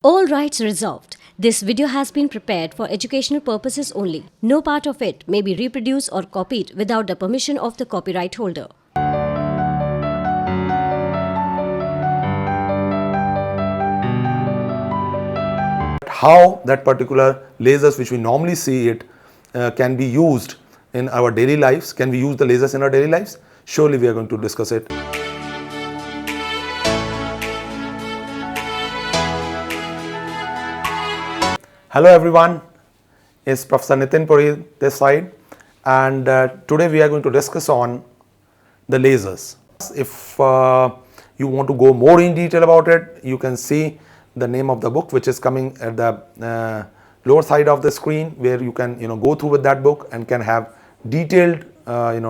All rights reserved. This video has been prepared for educational purposes only. No part of it may be reproduced or copied without the permission of the copyright holder. How that particular lasers which we normally see it can be used in our daily lives. Can we use the lasers in our daily lives? Surely we are going to discuss it. Hello everyone, it's Professor Nitin Puri this side, and today we are going to discuss on the lasers. If you want to go more in detail about it, you can see the name of the book which is coming at the lower side of the screen, where you can go through with that book and can have detailed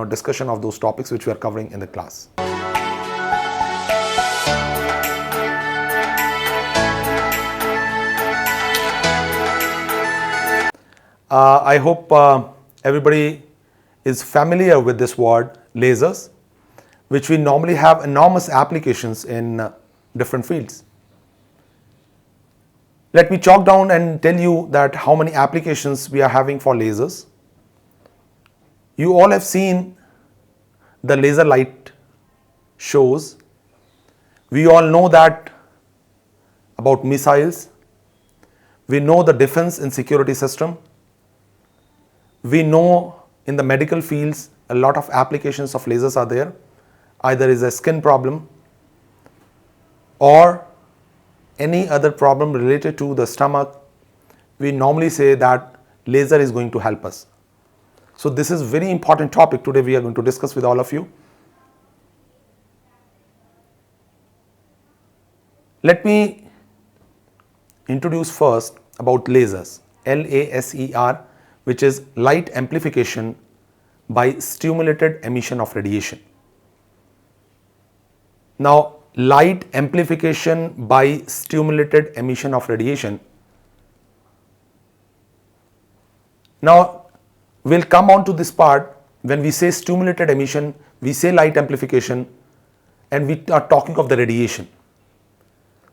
discussion of those topics which we are covering in the class. I hope everybody is familiar with this word lasers, which we normally have enormous applications in different fields. Let me chalk down and tell you that how many applications we are having for lasers. You all have seen the laser light shows. We all know that about missiles. We know the defense and security system. We know in the medical fields a lot of applications of lasers are there. Either is a skin problem or any other problem related to the stomach. We normally say that laser is going to help us. So this is very important topic today we are going to discuss with all of you. Let me introduce first about lasers. LASER, which is light amplification by stimulated emission of radiation. Now, light amplification by stimulated emission of radiation. Now, we'll come on to this part. When we say stimulated emission, we say light amplification, and we are talking of the radiation.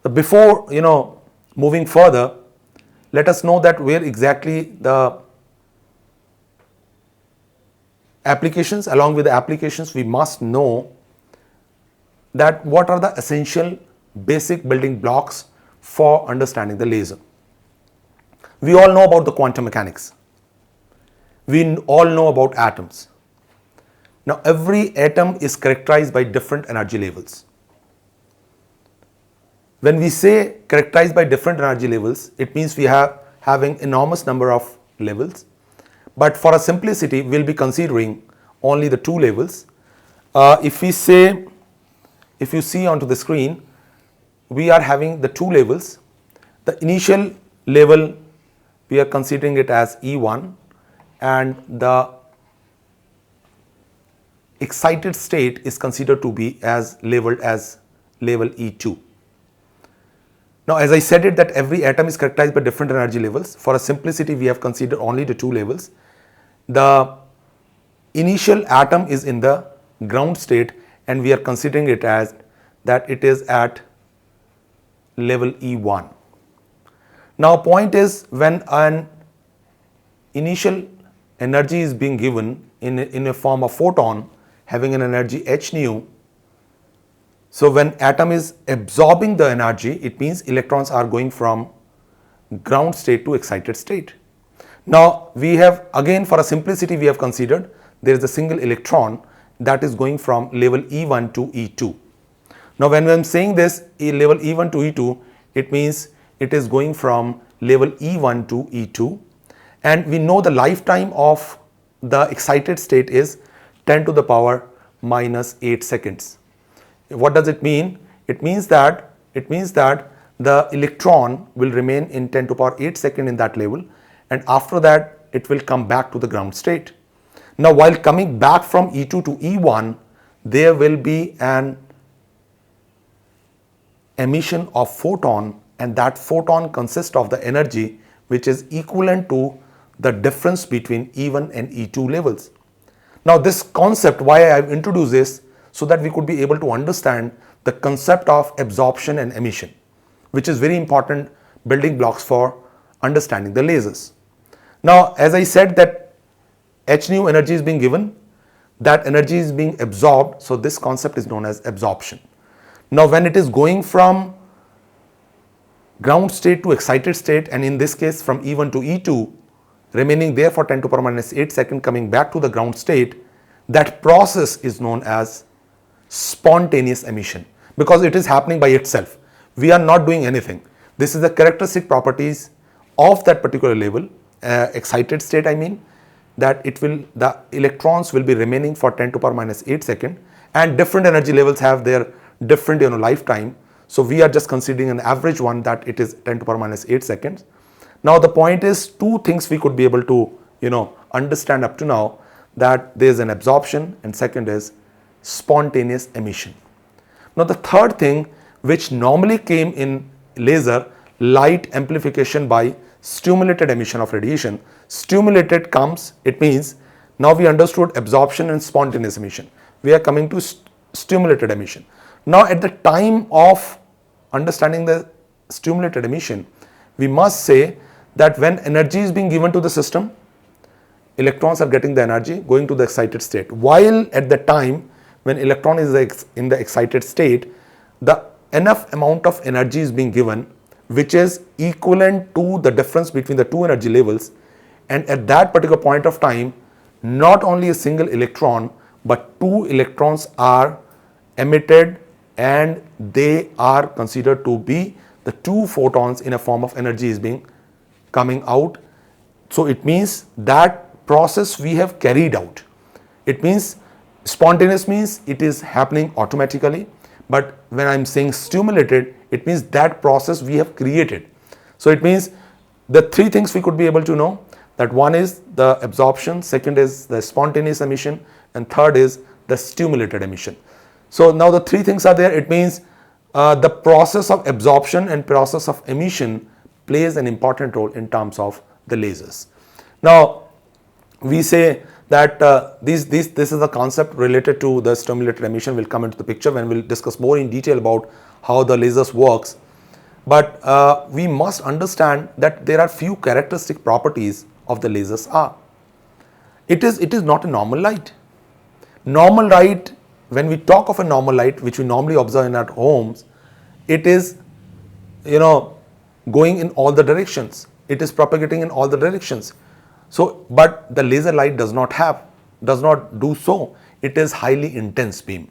So before moving further, let us know that where exactly the applications, along with the applications, we must know that what are the essential basic building blocks for understanding the laser. We all know about the quantum mechanics. We all know about atoms. Now every atom is characterized by different energy levels. When we say characterized by different energy levels, it means we are having enormous number of levels. But for a simplicity, we'll be considering only the two levels. If you see onto the screen, we are having the two levels. The initial level, we are considering it as E1, and the excited state is considered to be as labeled as level E2. Now, as I said it, that every atom is characterized by different energy levels. For a simplicity, we have considered only the two levels. The initial atom is in the ground state, and we are considering it as that it is at level E1. Now, point is, when an initial energy is being given in a form of photon having an energy h nu, so when atom is absorbing the energy, it means electrons are going from ground state to excited state. Now we have, again for a simplicity, we have considered there is a single electron that is going from level E1 to E2. Now when I am saying this level E1 to E2, it means it is going from level E1 to E2, and we know the lifetime of the excited state is 10 to the power minus 8 seconds. What does it mean? It means that the electron will remain in 10 to the power 8 second in that level, and after that it will come back to the ground state. Now while coming back from E2 to E1, there will be an emission of photon, and that photon consists of the energy which is equivalent to the difference between E1 and E2 levels. Now this concept, why I have introduced this, so that we could be able to understand the concept of absorption and emission, which is very important building blocks for understanding the lasers. Now, as I said that h nu energy is being given, that energy is being absorbed, so this concept is known as absorption. Now, when it is going from ground state to excited state, and in this case from E1 to E2, remaining there for 10 to the power minus 8 seconds, coming back to the ground state, that process is known as spontaneous emission, because it is happening by itself. We are not doing anything. This is the characteristic properties of that particular level, excited state I mean, that the electrons will be remaining for 10 to the power minus 8 seconds, and different energy levels have their different lifetime. So we are just considering an average one, that it is 10 to the power minus 8 seconds. Now the point is, two things we could be able to understand up to now, that there is an absorption, and second is spontaneous emission. Now the third thing which normally came in laser, light amplification by stimulated emission of radiation. Stimulated comes, it means now we understood absorption and spontaneous emission. We are coming to stimulated emission. Now at the time of understanding the stimulated emission, we must say that when energy is being given to the system, electrons are getting the energy going to the excited state, while at the time when electron is in the excited state, the enough amount of energy is being given which is equivalent to the difference between the two energy levels, and at that particular point of time, not only a single electron but two electrons are emitted, and they are considered to be the two photons in a form of energy is being coming out. So it means that process we have carried out. It means spontaneous means it is happening automatically, but when I am saying stimulated, it means that process we have created. So it means the three things we could be able to know, that one is the absorption, second is the spontaneous emission, and third is the stimulated emission. So now the three things are there. It means the process of absorption and process of emission plays an important role in terms of the lasers. Now we say that this is a concept related to the stimulated emission will come into the picture when we will discuss more in detail about how the lasers works. But we must understand that there are few characteristic properties of the lasers are. It is not a normal light. Normal light, when we talk of a normal light which we normally observe in our homes, it is going in all the directions. It is propagating in all the directions. So, but the laser light does not do so. It is highly intense beam.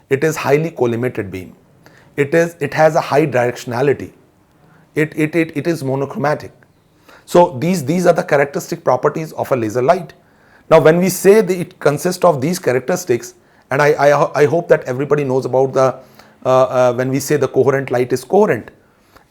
It is highly collimated beam. It has a high directionality. It is monochromatic. So these are the characteristic properties of a laser light. Now when we say that it consists of these characteristics, and I hope that everybody knows about the when we say the coherent light is coherent,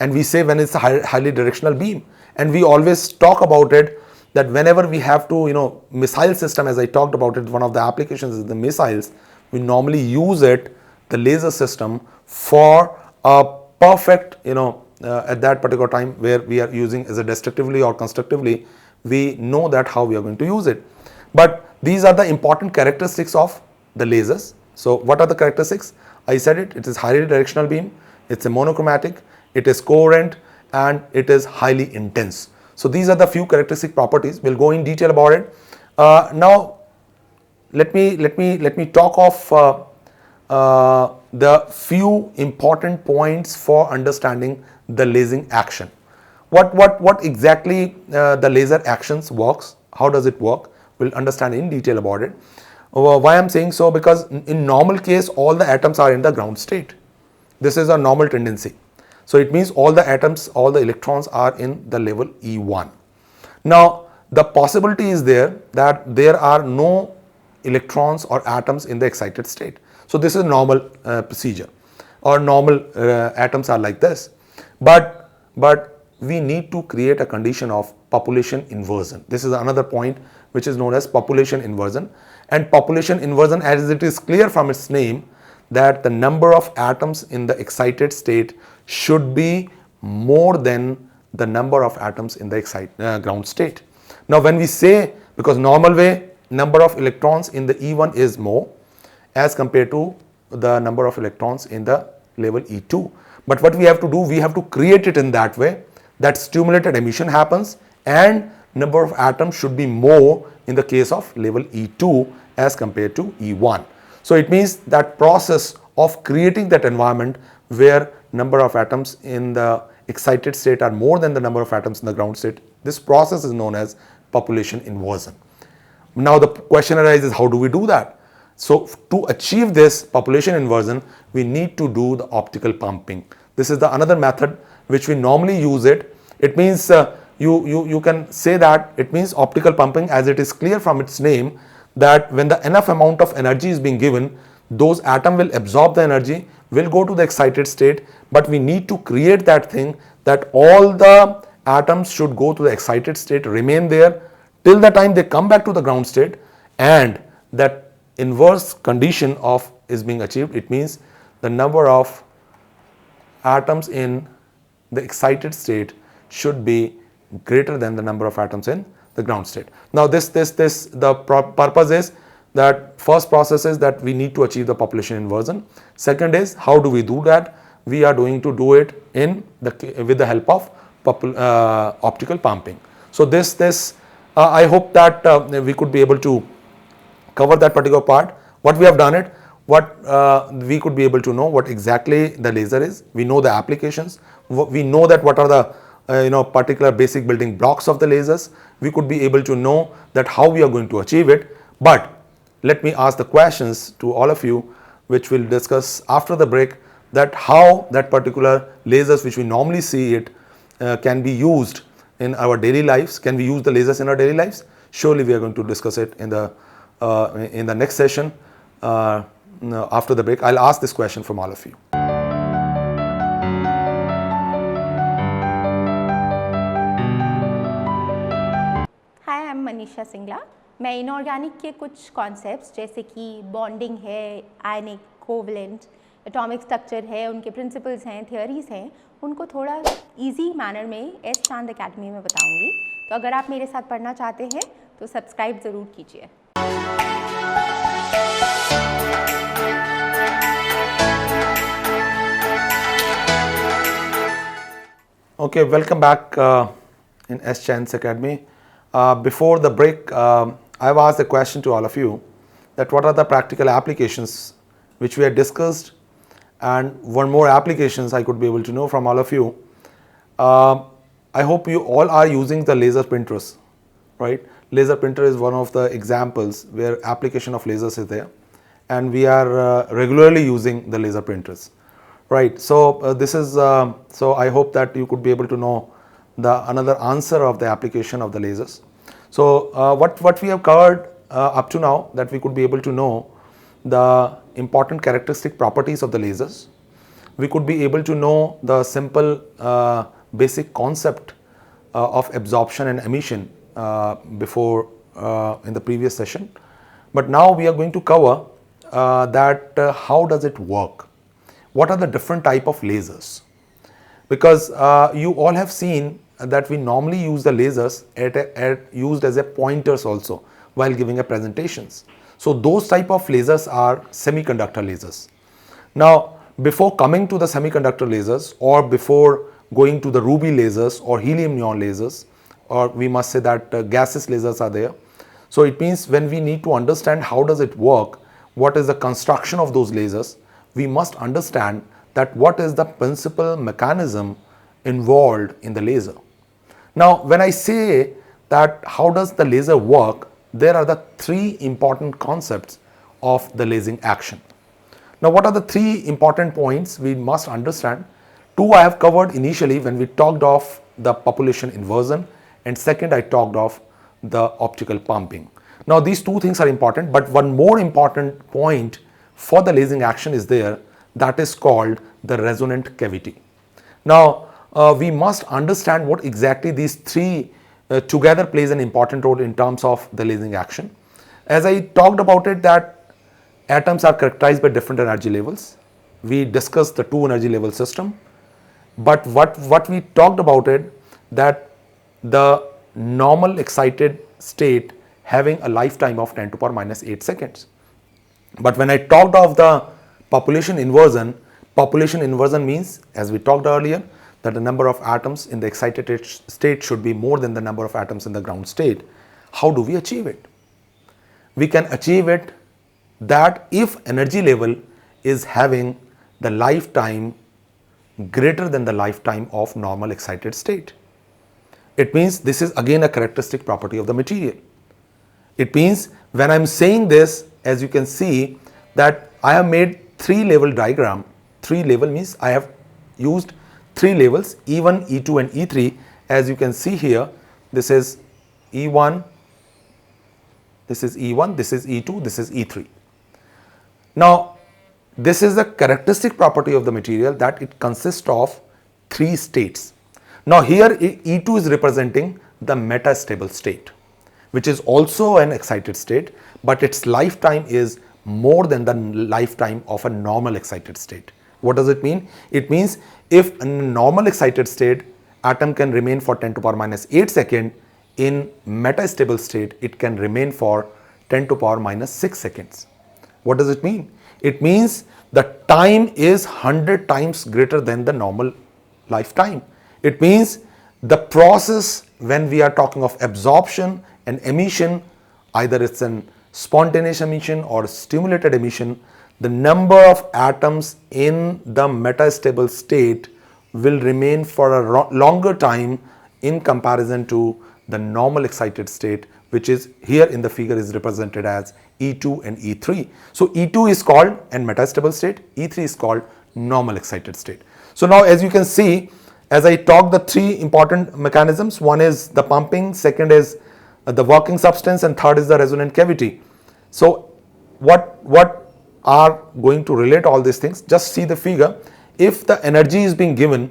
and we say when it's a highly directional beam, and we always talk about it that whenever we have to missile system, as I talked about it, one of the applications is the missiles. We normally use the laser system for a perfect at that particular time where we are using as a destructively or constructively, we know that how we are going to use it. But these are the important characteristics of the lasers. So what are the characteristics? I said it is highly directional beam, it's a monochromatic, it is coherent, and it is highly intense. So these are the few characteristic properties. We'll go in detail about it. Now let me talk of the few important points for understanding the lasing action. What exactly the laser actions works, how does it work? We'll understand in detail about it. Why I'm saying so, because in normal case all the atoms are in the ground state. This is a normal tendency. So it means all the atoms, all the electrons are in the level E1. Now the possibility is there that there are no electrons or atoms in the excited state. So this is normal procedure, or normal atoms are like this. But we need to create a condition of population inversion. This is another point which is known as population inversion. And population inversion, as it is clear from its name, that the number of atoms in the excited state should be more than the number of atoms in the ground state. Now when we say, because normal way number of electrons in the E1 is more as compared to the number of electrons in the level E2. But what we have to do, we have to create it in that way that stimulated emission happens, and number of atoms should be more in the case of level E2 as compared to E1. So it means that process of creating that environment where number of atoms in the excited state are more than the number of atoms in the ground state, this process is known as population inversion. Now the question arises, how do we do that? So to achieve this population inversion, we need to do the optical pumping. This is the another method which we normally use it. It means you can say that it means optical pumping, as it is clear from its name that when the enough amount of energy is being given, those atoms will absorb the energy, will go to the excited state, but we need to create that thing that all the atoms should go to the excited state, remain there till the time they come back to the ground state, and that inverse condition of is being achieved. It means the number of atoms in the excited state should be greater than the number of atoms in the ground state. Now the purpose is that first process is that we need to achieve the population inversion. Second is, how do we do that? We are going to do it with the help of optical pumping. So I hope that we could be able to cover that particular part. What we have done it, what we could be able to know what exactly the laser is. We know the applications. We know that what are the particular basic building blocks of the lasers. We could be able to know that how we are going to achieve it. But let me ask the questions to all of you, which we'll discuss after the break, that how that particular lasers which we normally see it can be used in our daily lives. Can we use the lasers in our daily lives? Surely we are going to discuss it in the next session after the break. I'll ask this question from all of you. Hi, I am Manisha Singla. मैं inorganic के कुछ concepts जैसे कि bonding है, आयनिक, covalent, atomic structure है, उनके principles हैं, theories हैं, उनको थोड़ा इजी मैनर में एस चांद एकेडमी में बताऊंगी। तो अगर आप मेरे साथ पढ़ना चाहते हैं तो सब्सक्राइब ज़रूर कीजिए। Okay, welcome back in S. Chand's Academy. Before the break, I've asked a question to all of you that what are the practical applications which we had discussed, and one more applications I could be able to know from all of you. I hope you all are using the laser printers, right? Laser printer is one of the examples where application of lasers is there, and we are regularly using the laser printers. Right, so this is so I hope that you could be able to know another answer of the application of the lasers. So what we have covered up to now, that we could be able to know the important characteristic properties of the lasers. We could be able to know the simple basic concept of absorption and emission before in the previous session. But now we are going to cover that how does it work? What are the different type of lasers? Because you all have seen that we normally use the lasers used as a pointers also while giving a presentations. So those type of lasers are semiconductor lasers. Now before coming to the semiconductor lasers, or before going to the ruby lasers or helium neon lasers, or we must say that gaseous lasers are there. So it means when we need to understand how does it work, what is the construction of those lasers, we must understand that what is the principal mechanism involved in the laser. Now when I say that how does the laser work, there are the three important concepts of the lasing action. Now what are the three important points we must understand? Two I have covered initially when we talked of the population inversion, and second I talked of the optical pumping. Now these two things are important, but one more important point for the lasing action is there, that is called the resonant cavity. Now we must understand what exactly these three together plays an important role in terms of the lasing action. As I talked about it, that atoms are characterized by different energy levels. We discussed the two energy level system, but what we talked about it, that the normal excited state having a lifetime of 10 to the power minus 8 seconds. But when I talked of the population inversion means, as we talked earlier, that the number of atoms in the excited state should be more than the number of atoms in the ground state. How do we achieve it? We can achieve it that if energy level is having the lifetime greater than the lifetime of normal excited state. It means this is again a characteristic property of the material. It means when I am saying this, as you can see that I have made 3-level diagram. 3-level means I have used 3 levels, E1, E2 and E3. As you can see here, this is E1, this is E1, this is E2, this is E3. Now, this is the characteristic property of the material that it consists of 3 states. Now, here E2 is representing the metastable state, which is also an excited state, but its lifetime is more than the lifetime of a normal excited state. What does it mean? It means if in a normal excited state, atom can remain for 10 to power minus 8 seconds, in metastable state, it can remain for 10 to power minus 6 seconds. What does it mean? It means the time is 100 times greater than the normal lifetime. It means the process when we are talking of absorption and emission, either it's an spontaneous emission or stimulated emission, the number of atoms in the metastable state will remain for a longer time in comparison to the normal excited state, which is here in the figure is represented as E2 and E3. So E2 is called an metastable state, E3 is called normal excited state. So now as you can see, as I talk the 3 important mechanisms, one is the pumping, second is the working substance, and third is the resonant cavity. So what are going to relate all these things? Just see the figure. If the energy is being given,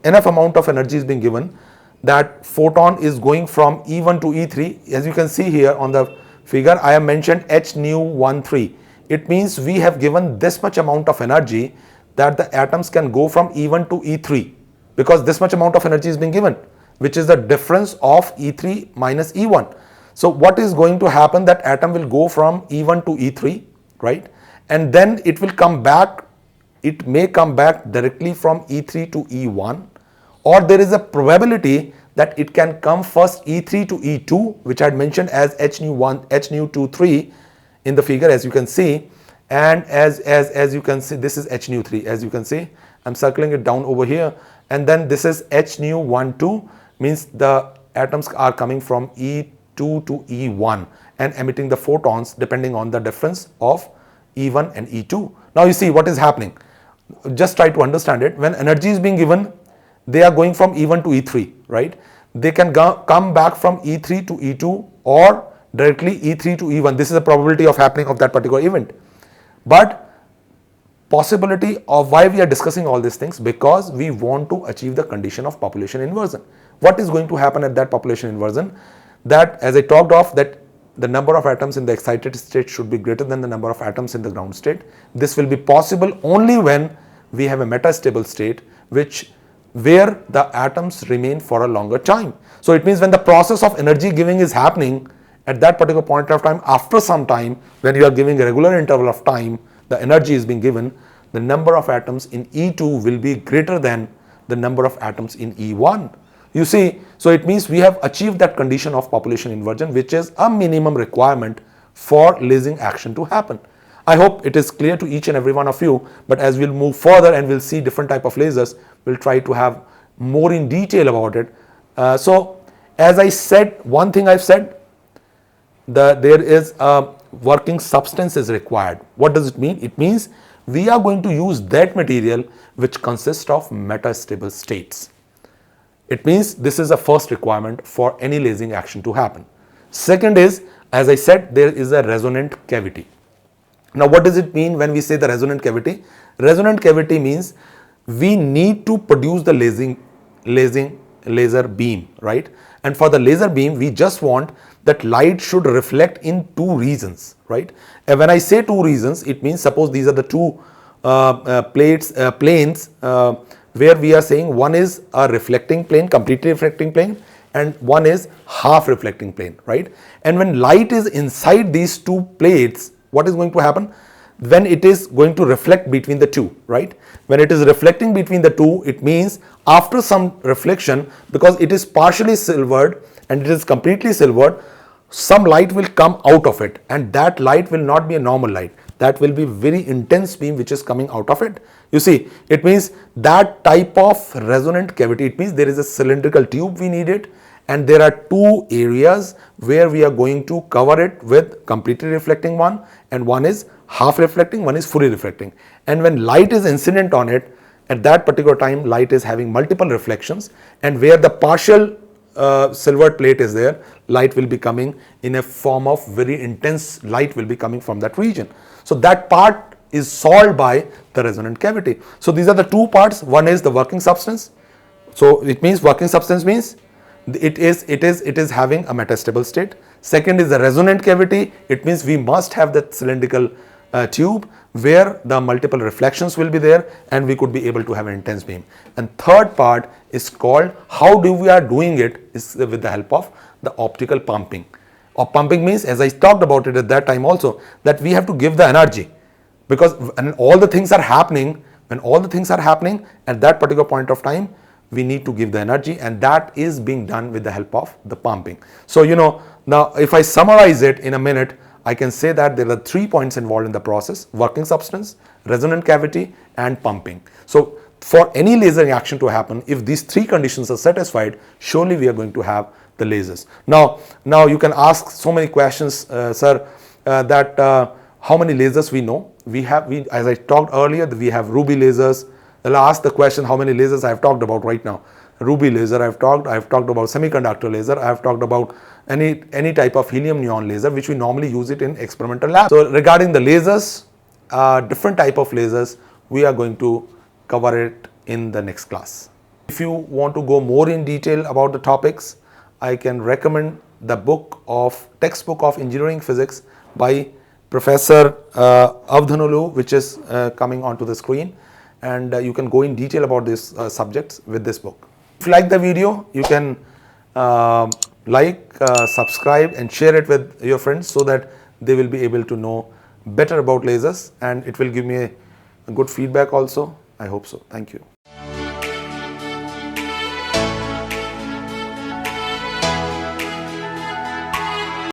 enough amount of energy is being given, that photon is going from E1 to E3. As you can see here on the figure, I have mentioned h nu 13. It means we have given this much amount of energy that the atoms can go from E1 to E3, because this much amount of energy is being given, which is the difference of E3 minus E1. So what is going to happen, that atom will go from E1 to E3, right? And then it will come back, it may come back directly from E3 to E1, or there is a probability that it can come first E3 to E2, which I had mentioned as h nu 23 in the figure, as you can see, and as you can see, this is h nu 3. As you can see, I'm circling it down over here, and then this is h nu 12, means the atoms are coming from E2 to E1 and emitting the photons depending on the difference of E1 and E2. Now you see what is happening. Just try to understand it. When energy is being given, they are going from E1 to E3, right? They can come back from E3 to E2 or directly E3 to E1. This is the probability of happening of that particular event. But possibility of why we are discussing all these things, because we want to achieve the condition of population inversion. What is going to happen at that population inversion? That, as I talked of, that the number of atoms in the excited state should be greater than the number of atoms in the ground state. This will be possible only when we have a metastable state, where the atoms remain for a longer time. So it means when the process of energy giving is happening at that particular point of time, after some time, when you are giving a regular interval of time, the energy is being given, the number of atoms in E2 will be greater than the number of atoms in E1. You see, so it means we have achieved that condition of population inversion, which is a minimum requirement for lasing action to happen. I hope it is clear to each and every one of you, but as we'll move further and we'll see different type of lasers, we'll try to have more in detail about it. So as I said, one thing I've said, there is a working substance is required. What does it mean? It means we are going to use that material which consists of metastable states. It means this is a first requirement for any lasing action to happen. Second is, as I said, there is a resonant cavity. Now what does it mean when we say the resonant cavity? Resonant cavity means we need to produce the laser beam, right? And for the laser beam, we just want that light should reflect in 2 regions, right? And when I say 2 regions, it means suppose these are the 2 planes where we are saying one is a reflecting plane, completely reflecting plane, and one is half reflecting plane, right? And when light is inside these 2 plates, what is going to happen? when it is going to reflect between the two, right? When it is reflecting between the two, it means after some reflection, because it is partially silvered and it is completely silvered, some light will come out of it, and that light will not be a normal light. That will be very intense beam which is coming out of it. You see, it means that type of resonant cavity, it means there is a cylindrical tube we need it, and there are two areas where we are going to cover it with completely reflecting one, and one is half reflecting, one is fully reflecting. And when light is incident on it, at that particular time light is having multiple reflections, and where the partial silvered plate is there, light will be coming in a form of very intense light will be coming from that region. So that part is solved by the resonant cavity. So these are the two parts. One is the working substance. So it means working substance means it is having a metastable state. Second is the resonant cavity. It means we must have that cylindrical tube where the multiple reflections will be there, and we could be able to have an intense beam. And third part is called, how do we are doing it, is with the help of the optical pumping. Or pumping means, as I talked about it at that time also, that we have to give the energy, because when all the things are happening, at that particular point of time, we need to give the energy, and that is being done with the help of the pumping. So now if I summarize it in a minute, I can say that there are 3 points involved in the process: working substance, resonant cavity, and pumping. So for any laser reaction to happen, if these 3 conditions are satisfied, surely we are going to have the lasers. Now you can ask so many questions, sir, that how many lasers we know. As I talked earlier, we have ruby lasers. I'll ask the question how many lasers I have talked about right now. Ruby laser I have talked about semiconductor laser, I have talked about any type of helium neon laser which we normally use it in experimental lab. So regarding the lasers, different type of lasers, we are going to cover it in the next class. If you want to go more in detail about the topics, I can recommend the textbook of engineering physics by Professor Avdhanulu, which is coming onto the screen, and you can go in detail about these subjects with this book. If you like the video, you can subscribe and share it with your friends so that they will be able to know better about lasers, and it will give me a good feedback also. I hope so. Thank you.